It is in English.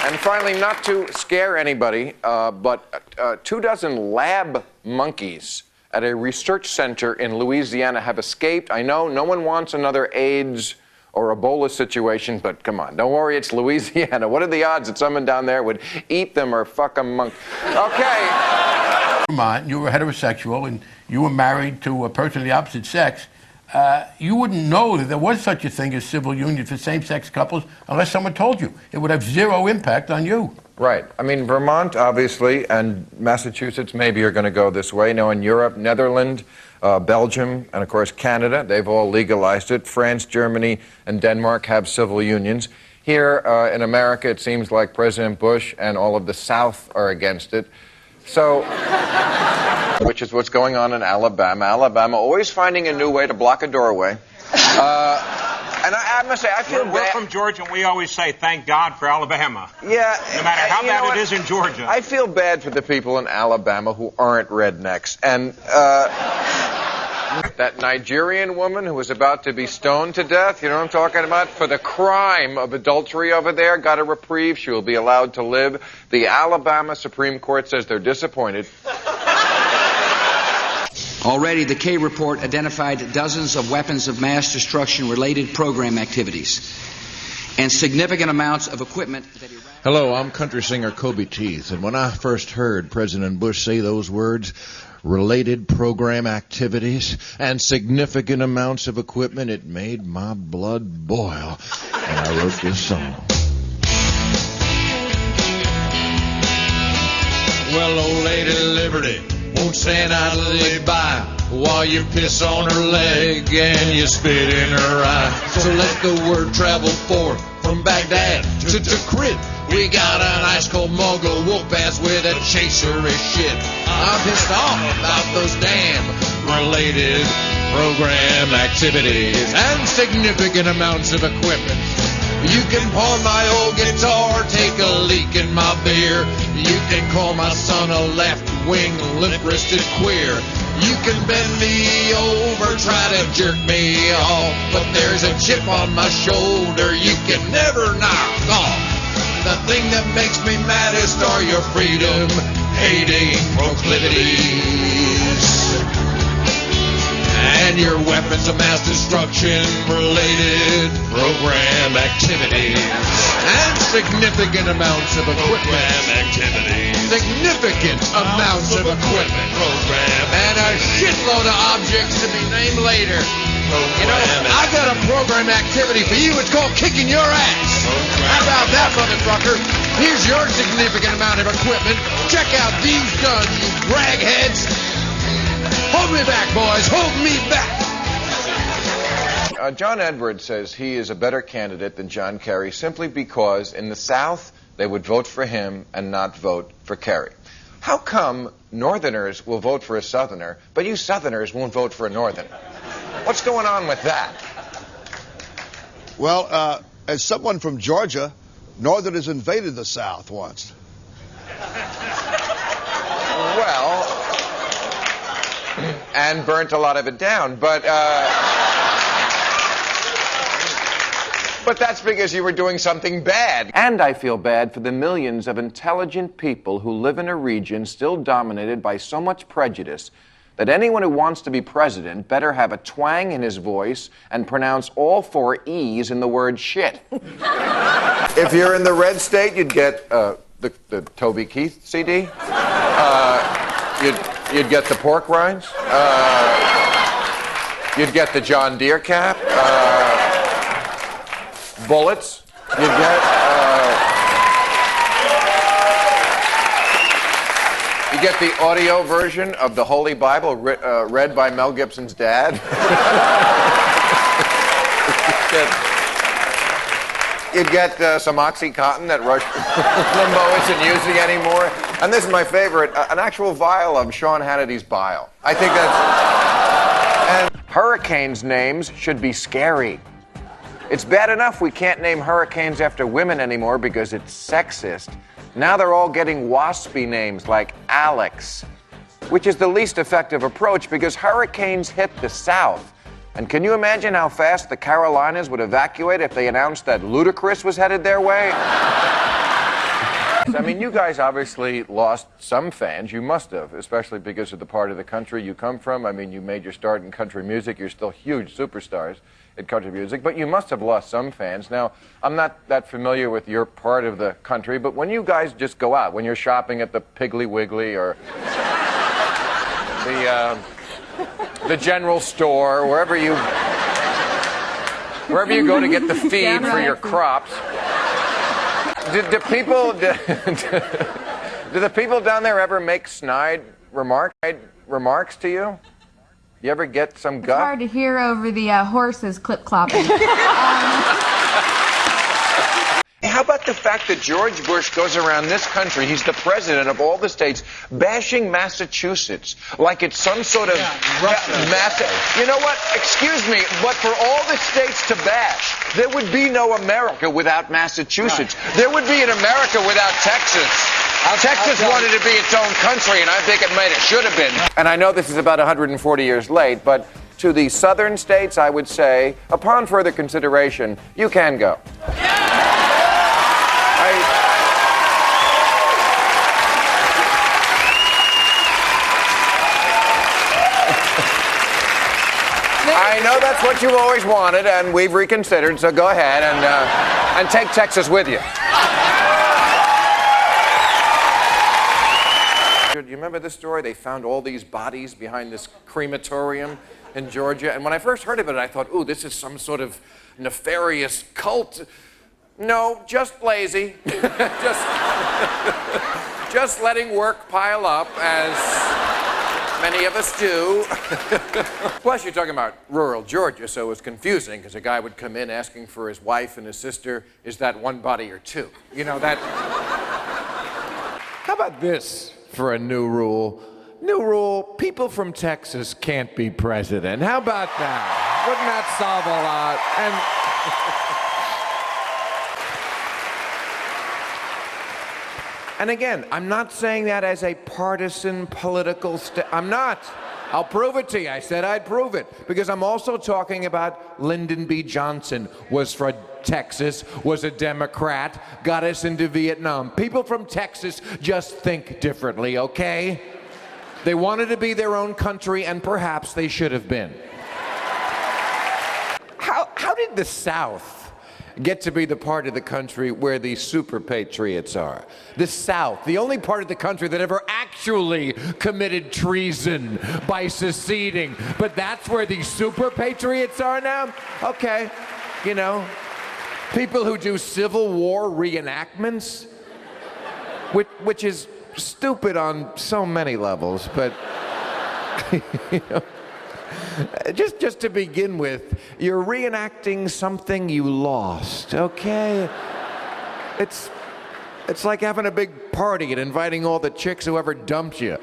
And finally, not to scare anybody, but 24 lab monkeys at a research center in Louisiana have escaped. I know no one wants another AIDS or Ebola situation, but come on, don't worry, it's Louisiana. What are the odds that someone down there would eat them or fuck a monk? Okay. Vermont, you were heterosexual and you were married to a person of the opposite sex. You wouldn't know that there was such a thing as civil union for same-sex couples unless someone told you. It would have zero impact on you. Right. I mean, Vermont, obviously, and Massachusetts maybe are going to go this way. Now, in Europe, Netherlands, Belgium, and, of course, Canada, they've all legalized it. France, Germany, and Denmark have civil unions. Here in America, it seems like President Bush and all of the South are against it. So, which is what's going on in Alabama. Alabama always finding a new way to block a doorway. And I must say, I feel bad. We're from Georgia, and we always say, thank God for Alabama. Yeah. No matter how bad it is in Georgia. I feel bad for the people in Alabama who aren't rednecks. And that Nigerian woman who was about to be stoned to death, you know what I'm talking about? For the crime of adultery over there, got a reprieve. She will be allowed to live. The Alabama Supreme Court says they're disappointed. Already, the K report identified dozens of weapons of mass destruction-related program activities and significant amounts of equipment that Iraq... Hello, I'm country singer Kobe Teeth, and when I first heard President Bush say those words, related program activities and significant amounts of equipment, it made my blood boil, and I wrote this song. Well, old Lady Liberty won't stand idly by while you piss on her leg and you spit in her eye. So let the word travel forth from Baghdad to Tikrit. We got an ice-cold Mogul wolf ass with a chaser as shit. I'm pissed off about those damn related program activities and significant amounts of equipment. You can pawn my old guitar, take a leak in my beer. You can call my son a left-wing, limp-wristed queer. You can bend me over, try to jerk me off, but there's a chip on my shoulder you can never knock off. The thing that makes me maddest are your freedom-hating proclivities and your weapons of mass destruction related program activities and significant amounts of equipment activities, significant amounts of equipment program and a shitload of objects to be named later. You know, I got a program activity for you. It's called kicking your ass. How about that, motherfucker? Here's your significant amount of equipment. Check out these guns, you ragheads. Hold me back, boys. Hold me back. John Edwards says he is a better candidate than John Kerry simply because in the South they would vote for him and not vote for Kerry. How come Northerners will vote for a Southerner, but you Southerners won't vote for a Northerner? What's going on with that? Well, as someone from Georgia, Northerners invaded the South once. Well, and burnt a lot of it down, but that's because you were doing something bad. And I feel bad for the millions of intelligent people who live in a region still dominated by so much prejudice that anyone who wants to be president better have a twang in his voice and pronounce all 4 E's in the word shit. If you're in the red state, you'd get the Toby Keith CD. You'd get the pork rinds. You'd get the John Deere cap. Bullets. You'd get... You get the audio version of the Holy Bible read by Mel Gibson's dad. You'd get some OxyContin that Rush Limbaugh isn't using anymore. And this is my favorite, an actual vial of Sean Hannity's bile. I think that's... And hurricanes' names should be scary. It's bad enough we can't name hurricanes after women anymore because it's sexist. Now they're all getting waspy names like Alex, which is the least effective approach because hurricanes hit the South. And can you imagine how fast the Carolinas would evacuate if they announced that Ludacris was headed their way? I mean, you guys obviously lost some fans. You must have, especially because of the part of the country you come from. I mean, you made your start in country music. You're still huge superstars in country music, but you must have lost some fans. Now, I'm not that familiar with your part of the country, but when you guys just go out, when you're shopping at the Piggly Wiggly or the general store, wherever you go to get the feed for your crops, do the people down there ever make snide remarks to you? You ever get some It's guff? hard to hear over the horses clip-clopping. How about the fact that George Bush goes around this country, he's the president of all the states, bashing Massachusetts like it's some sort of massive... You know what? Excuse me, but for all the states to bash, there would be no America without Massachusetts. Right. There would be an America without Texas. Texas wanted to be its own country, and I think it should have been. And I know this is about 140 years late, but to the southern states, I would say, upon further consideration, you can go. I know that's what you've always wanted, and we've reconsidered, so go ahead and take Texas with you. You remember this story? They found all these bodies behind this crematorium in Georgia, and when I first heard of it, I thought, ooh, this is some sort of nefarious cult. No, just lazy. just letting work pile up, as many of us do. Plus, you're talking about rural Georgia, so it was confusing, because a guy would come in asking for his wife and his sister, is that one body or two? You know, that... How about this for a new rule? New rule, people from Texas can't be president. How about that? Wouldn't that solve a lot? And again, I'm not saying that as a partisan political I'm not. I'll prove it to you. I said I'd prove it. Because I'm also talking about Lyndon B. Johnson was from Texas, was a Democrat, got us into Vietnam. People from Texas just think differently, okay? They wanted to be their own country, and perhaps they should have been. How did the South get to be the part of the country where the super patriots are? The South, the only part of the country that ever actually committed treason by seceding. But that's where the super patriots are now? Okay, you know, people who do Civil War reenactments, which is stupid on so many levels, but you know, just to begin with, you're reenacting something you lost, okay? It's like having a big party and inviting all the chicks who ever dumped you.